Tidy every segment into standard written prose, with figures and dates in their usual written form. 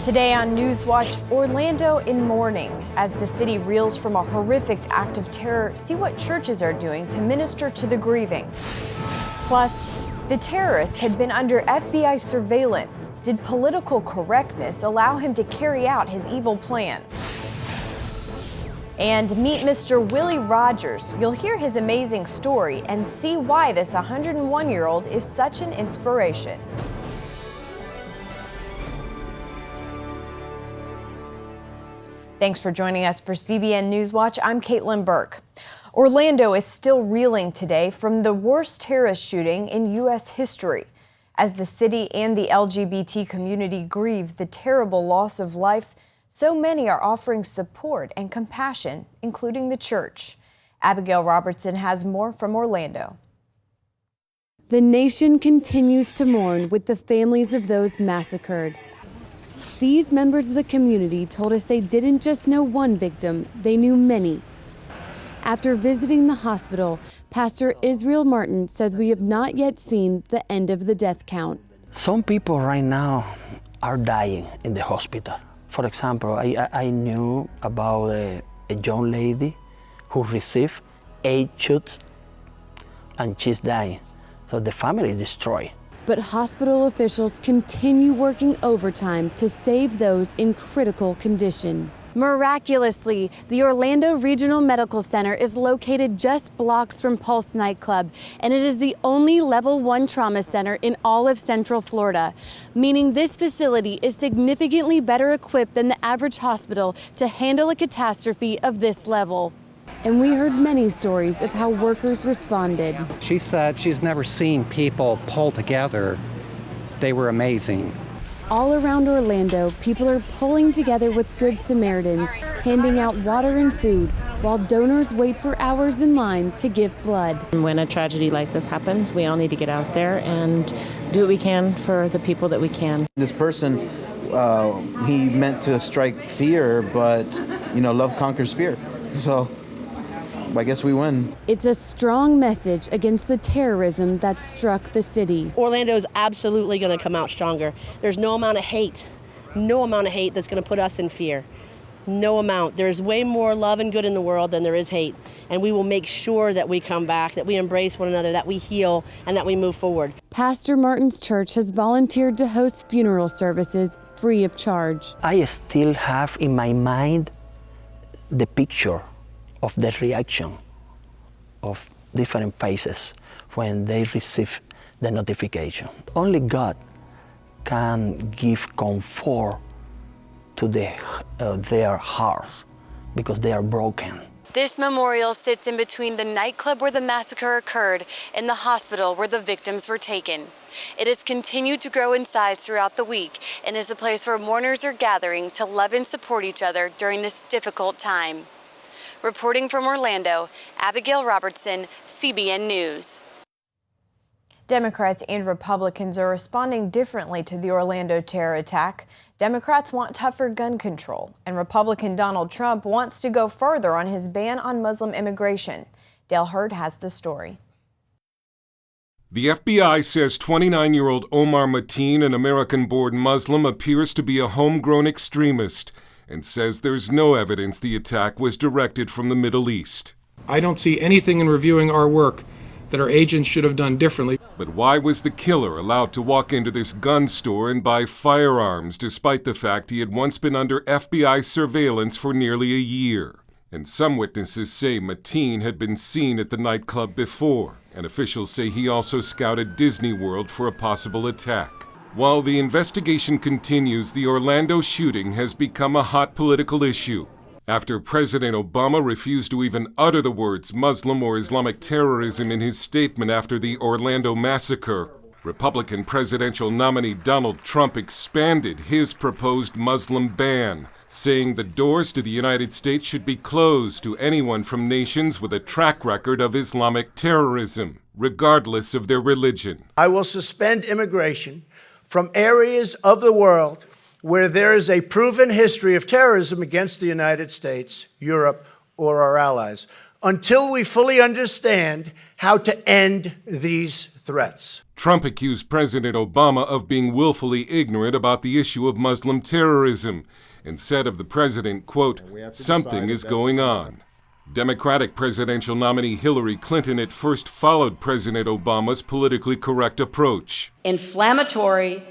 Today on NewsWatch, Orlando in mourning. As the city reels from a horrific act of terror, see what churches are doing to minister to the grieving. Plus, the terrorist had been under FBI surveillance. Did political correctness allow him to carry out his evil plan? And meet Mr. Willie Rogers. You'll hear his amazing story and see why this 101-year-old is such an inspiration. Thanks for joining us for CBN NewsWatch. I'm Caitlin Burke. Orlando is still reeling today from the worst terrorist shooting in U.S. history. As the city and the LGBT community grieve the terrible loss of life, so many are offering support and compassion, including the church. Abigail Robertson has more from Orlando. The nation continues to mourn with the families of those massacred. These members of the community told us they didn't just know one victim, they knew many. After visiting the hospital, Pastor Israel Martin says we have not yet seen the end of the death count. Some people right now are dying in the hospital. For example, I knew about a young lady who received 8 shots and she's dying. So the family is destroyed. But hospital officials continue working overtime to save those in critical condition. Miraculously, the Orlando Regional Medical Center is located just blocks from Pulse nightclub, and it is the only level 1 trauma center in all of Central Florida, meaning this facility is significantly better equipped than the average hospital to handle a catastrophe of this level. And we heard many stories of how workers responded. She said she's never seen people pull together. They were amazing. All around Orlando, people are pulling together with Good Samaritans, handing out water and food, while donors wait for hours in line to give blood. When a tragedy like this happens, we all need to get out there and do what we can for the people that we can. This person, he meant to strike fear, but, love conquers fear. So I guess we win. It's a strong message against the terrorism that struck the city. Orlando's absolutely going to come out stronger. There's no amount of hate that's going to put us in fear. No amount. There's way more love and good in the world than there is hate. And we will make sure that we come back, that we embrace one another, that we heal, and that we move forward. Pastor Martin's church has volunteered to host funeral services free of charge. I still have in my mind the picture of the reaction of different faces when they receive the notification. Only God can give comfort to their hearts because they are broken. This memorial sits in between the nightclub where the massacre occurred and the hospital where the victims were taken. It has continued to grow in size throughout the week and is a place where mourners are gathering to love and support each other during this difficult time. Reporting from Orlando, Abigail Robertson, CBN News. Democrats and Republicans are responding differently to the Orlando terror attack. Democrats want tougher gun control, and Republican Donald Trump wants to go further on his ban on Muslim immigration. Dale Hurd has the story. The FBI says 29-year-old Omar Mateen, an American-born Muslim, appears to be a homegrown extremist, and says there's no evidence the attack was directed from the Middle East. I don't see anything in reviewing our work that our agents should have done differently. But why was the killer allowed to walk into this gun store and buy firearms despite the fact he had once been under FBI surveillance for nearly a year? And some witnesses say Mateen had been seen at the nightclub before, and officials say he also scouted Disney World for a possible attack. While the investigation continues, the Orlando shooting has become a hot political issue. After President Obama refused to even utter the words Muslim or Islamic terrorism in his statement after the Orlando massacre, Republican presidential nominee Donald Trump expanded his proposed Muslim ban, saying the doors to the United States should be closed to anyone from nations with a track record of Islamic terrorism, regardless of their religion. I will suspend immigration from areas of the world where there is a proven history of terrorism against the United States, Europe, or our allies, until we fully understand how to end these threats. Trump accused President Obama of being willfully ignorant about the issue of Muslim terrorism and said of the president, quote, "Something is going on." Democratic presidential nominee Hillary Clinton at first followed President Obama's politically correct approach. Inflammatory,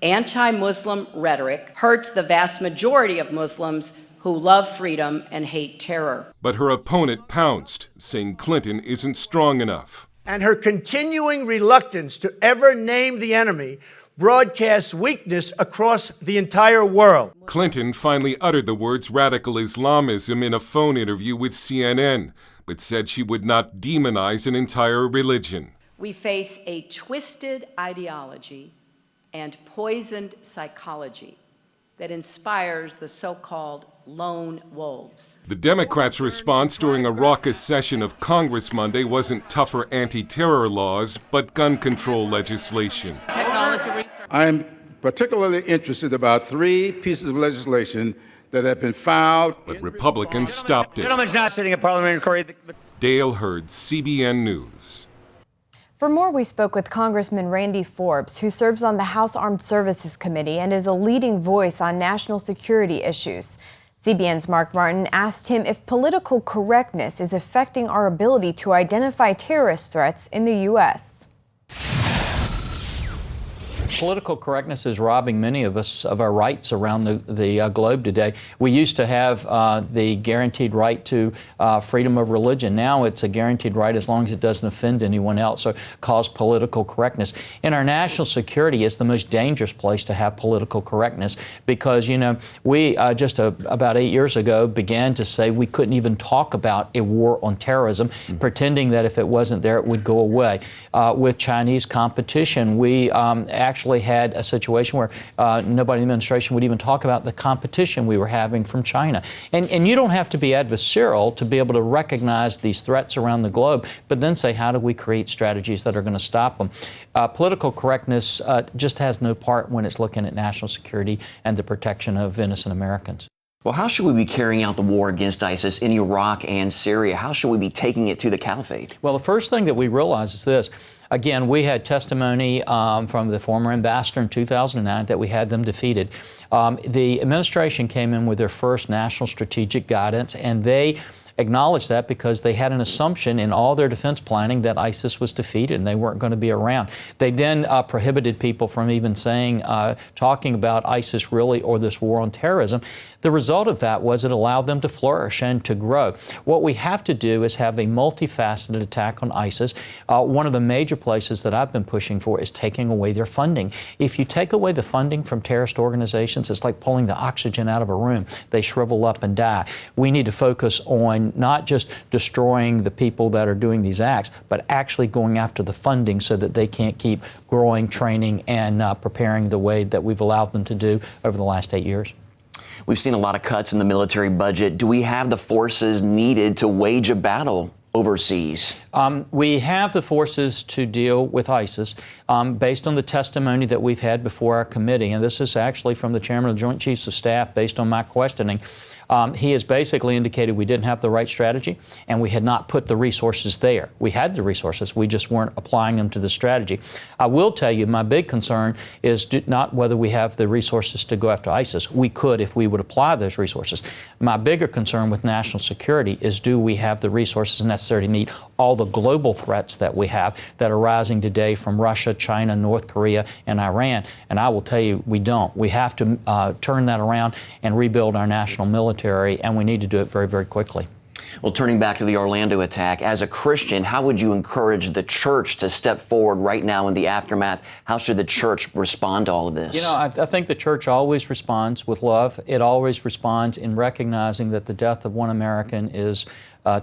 anti-Muslim rhetoric hurts the vast majority of Muslims who love freedom and hate terror. But her opponent pounced, saying Clinton isn't strong enough. And her continuing reluctance to ever name the enemy broadcasts weakness across the entire world. Clinton finally uttered the words radical Islamism in a phone interview with CNN, but said she would not demonize an entire religion. We face a twisted ideology and poisoned psychology that inspires the so-called lone wolves. The Democrats' response during a raucous session of Congress Monday wasn't tougher anti-terror laws, but gun control legislation. I am particularly interested about 3 pieces of legislation that have been filed. But Republicans stopped it. Gentleman's not sitting in parliamentary. Dale Hurd, CBN News. For more, we spoke with Congressman Randy Forbes, who serves on the House Armed Services Committee and is a leading voice on national security issues. CBN's Mark Martin asked him if political correctness is affecting our ability to identify terrorist threats in the U.S. Political correctness is robbing many of us of our rights around the globe today. We used to have the guaranteed right to freedom of religion. Now it's a guaranteed right as long as it doesn't offend anyone else or cause political correctness. In our national security, it's the most dangerous place to have political correctness because, you know, we just about 8 years ago began to say we couldn't even talk about a war on terrorism, pretending that if it wasn't there, it would go away. With Chinese competition, we actually had a situation where nobody in the administration would even talk about the competition we were having from China. And you don't have to be adversarial to be able to recognize these threats around the globe, but then say, how do we create strategies that are going to stop them? Political correctness just has no part when it's looking at national security and the protection of innocent Americans. Well, how should we be carrying out the war against ISIS in Iraq and Syria? How should we be taking it to the caliphate? Well, the first thing that we realize is this. Again, we had testimony from the former ambassador in 2009 that we had them defeated. The administration came in with their first national strategic guidance, and they acknowledged that because they had an assumption in all their defense planning that ISIS was defeated and they weren't going to be around. They then prohibited people from even saying, talking about ISIS really or this war on terrorism. The result of that was it allowed them to flourish and to grow. What we have to do is have a multifaceted attack on ISIS. One of the major places that I've been pushing for is taking away their funding. If you take away the funding from terrorist organizations, it's like pulling the oxygen out of a room. They shrivel up and die. We need to focus on not just destroying the people that are doing these acts, but actually going after the funding so that they can't keep growing, training, and preparing the way that we've allowed them to do over the last 8 years. We've seen a lot of cuts in the military budget. Do we have the forces needed to wage a battle overseas? We have the forces to deal with ISIS based on the testimony that we've had before our committee, and this is actually from the Chairman of the Joint Chiefs of Staff based on my questioning. He has basically indicated we didn't have the right strategy and we had not put the resources there. We had the resources, we just weren't applying them to the strategy. I will tell you my big concern is not whether we have the resources to go after ISIS. We could if we would apply those resources. My bigger concern with national security is do we have the resources necessary to meet all the global threats that we have that are rising today from Russia, China, North Korea, and Iran. And I will tell you, we don't. We have to turn that around and rebuild our national military, and we need to do it very, very quickly. Well, turning back to the Orlando attack, as a Christian, how would you encourage the church to step forward right now in the aftermath? How should the church respond to all of this? You know, I think the church always responds with love. It always responds in recognizing that the death of one American is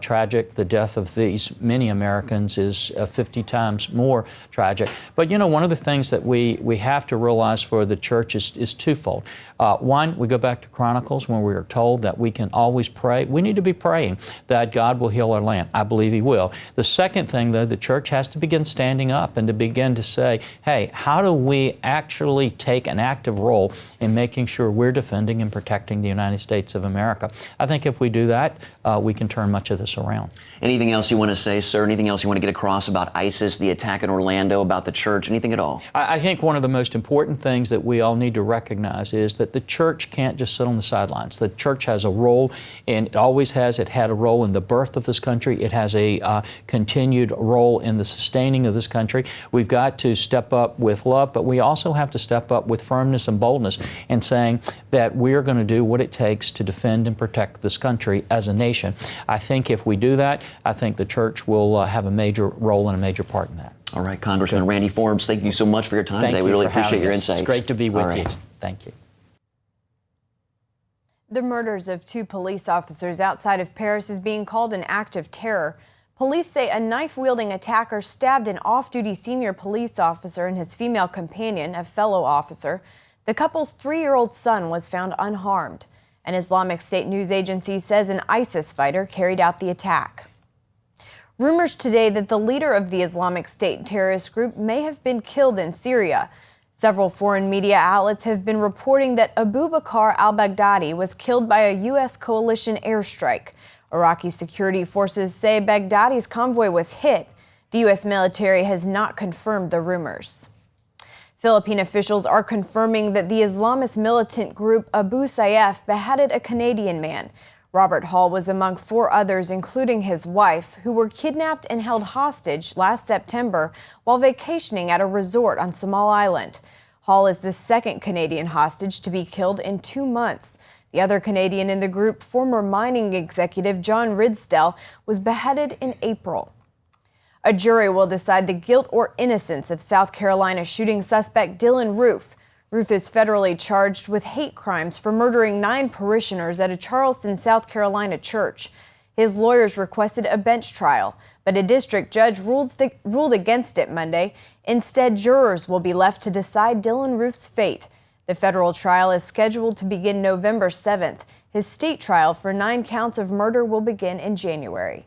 tragic. The death of these many Americans is 50 times more tragic. But you know, one of the things that we have to realize for the church is twofold. One, we go back to Chronicles when we are told that we can always pray. We need to be praying that God will heal our land. I believe He will. The second thing, though, the church has to begin standing up and to begin to say, hey, how do we actually take an active role in making sure we're defending and protecting the United States of America? I think if we do that, we can turn much much of this around. Anything else you want to say, sir? Anything else you want to get across about ISIS, the attack in Orlando, about the church? Anything at all? I think one of the most important things that we all need to recognize is that the church can't just sit on the sidelines. The church has a role, and it always has. It had a role in the birth of this country. It has a continued role in the sustaining of this country. We've got to step up with love, but we also have to step up with firmness and boldness and saying that we're going to do what it takes to defend and protect this country as a nation. I think if we do that, I think the church will have a major role and a major part in that. All right, Congressman Randy Forbes, thank you so much for your time today. We really appreciate your insights. It's great to be with you. Right. Thank you. The murders of 2 police officers outside of Paris is being called an act of terror. Police say a knife-wielding attacker stabbed an off-duty senior police officer and his female companion, a fellow officer. The couple's 3-year-old son was found unharmed. An Islamic State news agency says an ISIS fighter carried out the attack. Rumors today that the leader of the Islamic State terrorist group may have been killed in Syria. Several foreign media outlets have been reporting that Abu Bakr al-Baghdadi was killed by a U.S. coalition airstrike. Iraqi security forces say Baghdadi's convoy was hit. The U.S. military has not confirmed the rumors. Philippine officials are confirming that the Islamist militant group Abu Sayyaf beheaded a Canadian man. Robert Hall was among 4 others, including his wife, who were kidnapped and held hostage last September while vacationing at a resort on Samal Island. Hall is the 2nd Canadian hostage to be killed in 2 months. The other Canadian in the group, former mining executive John Ridsdale, was beheaded in April. A jury will decide the guilt or innocence of South Carolina shooting suspect Dylan Roof. Roof is federally charged with hate crimes for murdering 9 parishioners at a Charleston, South Carolina church. His lawyers requested a bench trial, but a district judge ruled against it Monday. Instead, jurors will be left to decide Dylan Roof's fate. The federal trial is scheduled to begin November 7th. His state trial for 9 counts of murder will begin in January.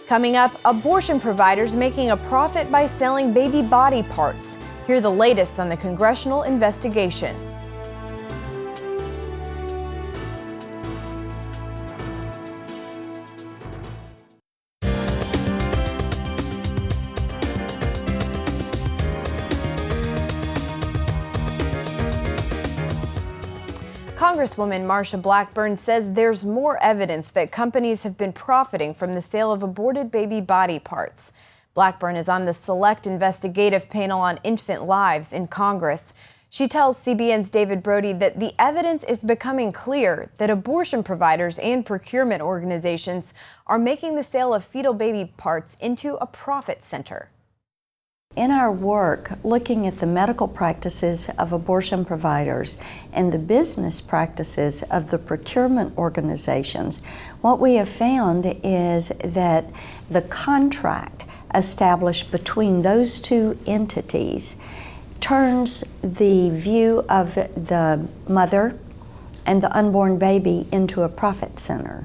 Coming up, abortion providers making a profit by selling baby body parts. Hear the latest on the congressional investigation. Congresswoman Marsha Blackburn says there's more evidence that companies have been profiting from the sale of aborted baby body parts. Blackburn is on the Select Investigative Panel on Infant Lives in Congress. She tells CBN's David Brody that the evidence is becoming clear that abortion providers and procurement organizations are making the sale of fetal baby parts into a profit center. In our work, looking at the medical practices of abortion providers and the business practices of the procurement organizations, what we have found is that the contract established between those 2 entities turns the view of the mother and the unborn baby into a profit center.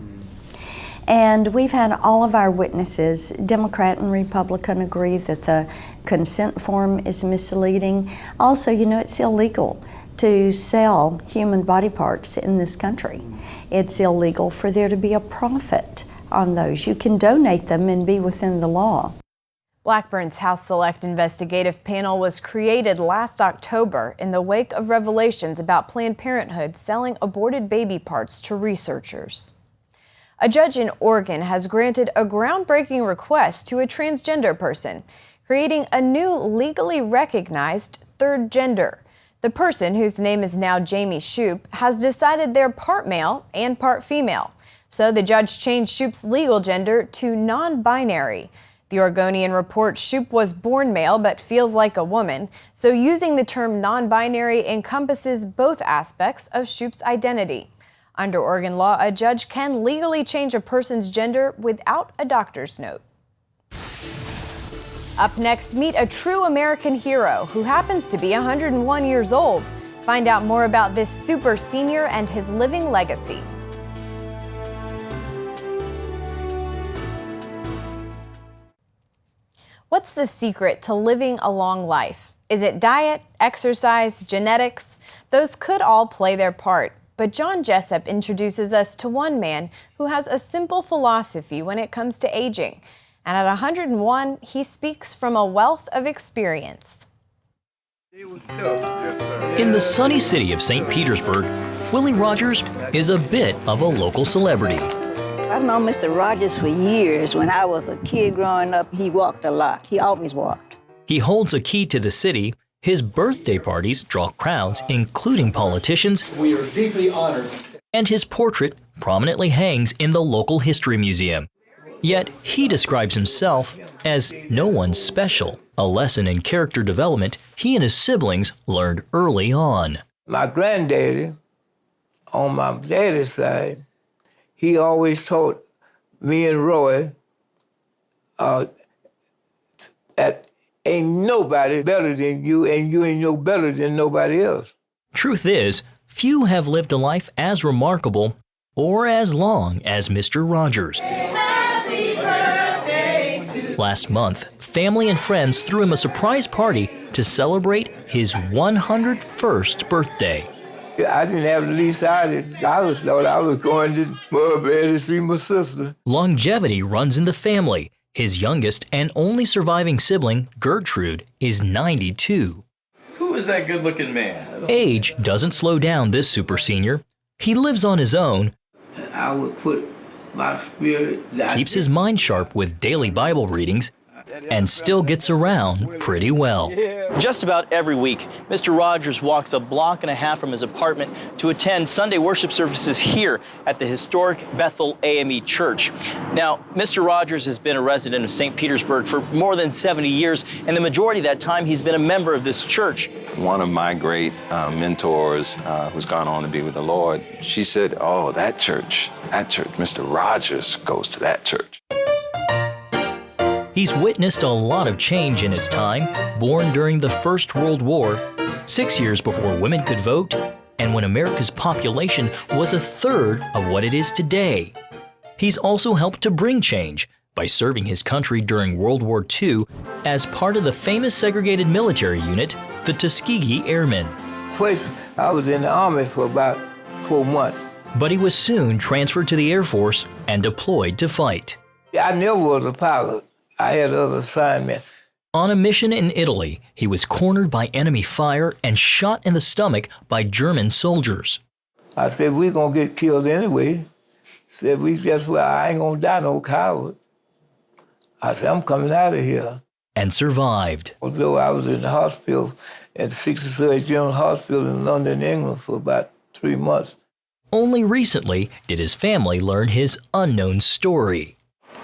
And we've had all of our witnesses, Democrat and Republican, agree that the consent form is misleading. Also, you know, it's illegal to sell human body parts in this country. It's illegal for there to be a profit on those. You can donate them and be within the law. Blackburn's House Select Investigative Panel was created last October in the wake of revelations about Planned Parenthood selling aborted baby parts to researchers. A judge in Oregon has granted a groundbreaking request to a transgender person, creating a new legally recognized third gender. The person, whose name is now Jamie Shoup, has decided they're part male and part female. So the judge changed Shoup's legal gender to non-binary. The Oregonian reports Shoup was born male but feels like a woman, so using the term non-binary encompasses both aspects of Shoup's identity. Under Oregon law, a judge can legally change a person's gender without a doctor's note. Up next, meet a true American hero who happens to be 101 years old. Find out more about this super senior and his living legacy. What's the secret to living a long life? Is it diet, exercise, genetics? Those could all play their part. But John Jessup introduces us to one man who has a simple philosophy when it comes to aging. And at 101, he speaks from a wealth of experience. In the sunny city of St. Petersburg, Willie Rogers is a bit of a local celebrity. I've known Mr. Rogers for years. When I was a kid growing up, he walked a lot. He always walked. He holds a key to the city. His birthday parties draw crowds, including politicians. We are deeply honored. And his portrait prominently hangs in the local history museum. Yet he describes himself as no one special, a lesson in character development he and his siblings learned early on. My granddaddy, on my daddy's side, he always taught me and Roy that ain't nobody better than you, and you ain't no better than nobody else. Truth is, few have lived a life as remarkable or as long as Mr. Rogers. Last month, family and friends threw him a surprise party to celebrate his 101st birthday. I didn't have the least idea. I thought I was going to Murray to see my sister. Longevity runs in the family. His youngest and only surviving sibling, Gertrude, is 92. Who is that good-looking man? Age doesn't slow down this super senior. He lives on his own. I would put my spirit, keeps his mind sharp with daily Bible readings, and still gets around pretty well. Just about every week, Mr. Rogers walks a block and a half from his apartment to attend Sunday worship services here at the historic Bethel AME Church. Now, Mr. Rogers has been a resident of St. Petersburg for more than 70 years, and the majority of that time he's been a member of this church. One of my great mentors, who's gone on to be with the Lord, she said, oh, that church, Mr. Rogers goes to that church. He's witnessed a lot of change in his time, born during the First World War, 6 years before women could vote, and when America's population was a third of what it is today. He's also helped to bring change by serving his country during World War II as part of the famous segregated military unit, the Tuskegee Airmen. First, I was in the Army for about 4 months. But he was soon transferred to the Air Force and deployed to fight. I never was a pilot. I had other assignments. On a mission in Italy, he was cornered by enemy fire and shot in the stomach by German soldiers. I said, we're going to get killed anyway. Said, I ain't going to die no coward. I said, I'm coming out of here. And survived. Although I was in the hospital at the 63rd General Hospital in London, England for about 3 months. Only recently did his family learn his unknown story.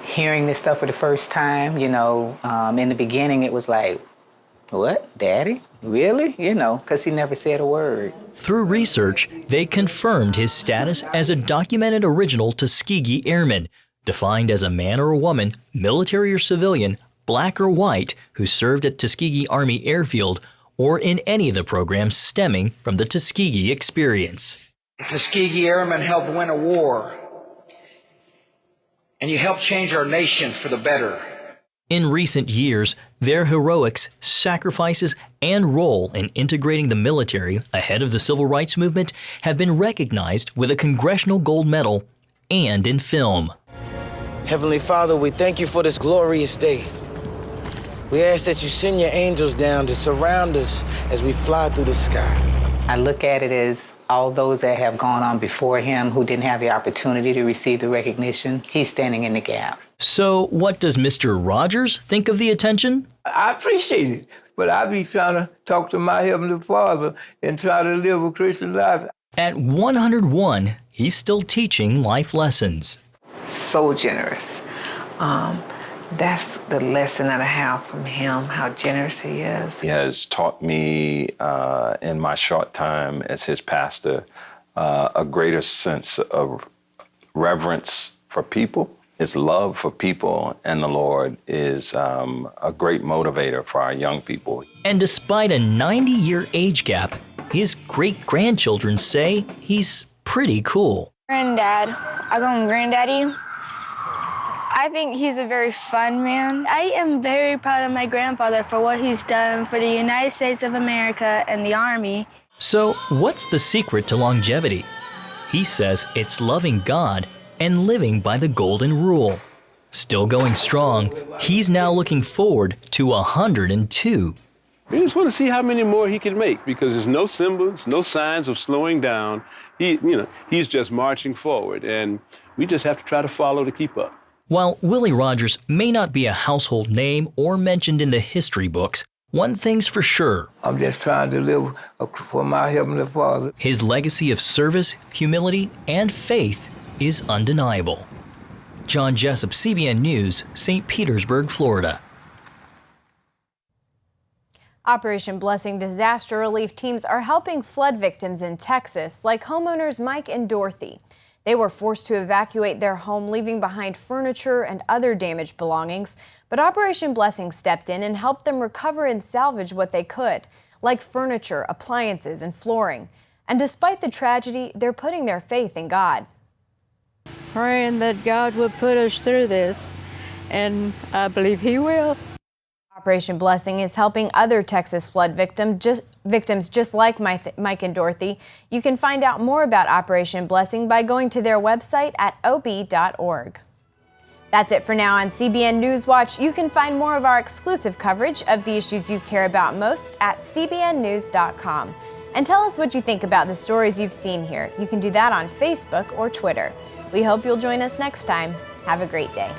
Hearing this stuff for the first time, in the beginning it was like, what, Daddy? Really? Because he never said a word. Through research, they confirmed his status as a documented original Tuskegee Airman, defined as a man or a woman, military or civilian, black or white, who served at Tuskegee Army Airfield or in any of the programs stemming from the Tuskegee experience. The Tuskegee Airmen helped win a war. And you helped change our nation for the better. In recent years, their heroics, sacrifices, and role in integrating the military ahead of the civil rights movement have been recognized with a Congressional Gold Medal and in film. Heavenly Father, we thank you for this glorious day. We ask that you send your angels down to surround us as we fly through the sky. I look at it as all those that have gone on before him who didn't have the opportunity to receive the recognition, he's standing in the gap. So what does Mr. Rogers think of the attention? I appreciate it, but I be trying to talk to my Heavenly Father and try to live a Christian life. At 101, he's still teaching life lessons. So generous. That's the lesson that I have from him, how generous he is. He has taught me in my short time as his pastor a greater sense of reverence for people. His love for people and the Lord is a great motivator for our young people. And despite a 90-year age gap, his great-grandchildren say he's pretty cool. Granddad. I call him Granddaddy. I think he's a very fun man. I am very proud of my grandfather for what he's done for the United States of America and the Army. So what's the secret to longevity? He says it's loving God and living by the golden rule. Still going strong, he's now looking forward to 102. We just want to see how many more he can make, because there's no symbols, no signs of slowing down. He's just marching forward, and we just have to try to follow to keep up. While Willie Rogers may not be a household name or mentioned in the history books, one thing's for sure. I'm just trying to live for my Heavenly Father. His legacy of service, humility, and faith is undeniable. John Jessup, CBN News, St. Petersburg, Florida. Operation Blessing disaster relief teams are helping flood victims in Texas, like homeowners Mike and Dorothy. They were forced to evacuate their home, leaving behind furniture and other damaged belongings. But Operation Blessing stepped in and helped them recover and salvage what they could, like furniture, appliances, and flooring. And despite the tragedy, they're putting their faith in God. Praying that God would put us through this, and I believe He will. Operation Blessing is helping other Texas flood victims just like Mike and Dorothy. You can find out more about Operation Blessing by going to their website at ob.org. That's it for now on CBN NewsWatch. You can find more of our exclusive coverage of the issues you care about most at cbnnews.com. And tell us what you think about the stories you've seen here. You can do that on Facebook or Twitter. We hope you'll join us next time. Have a great day.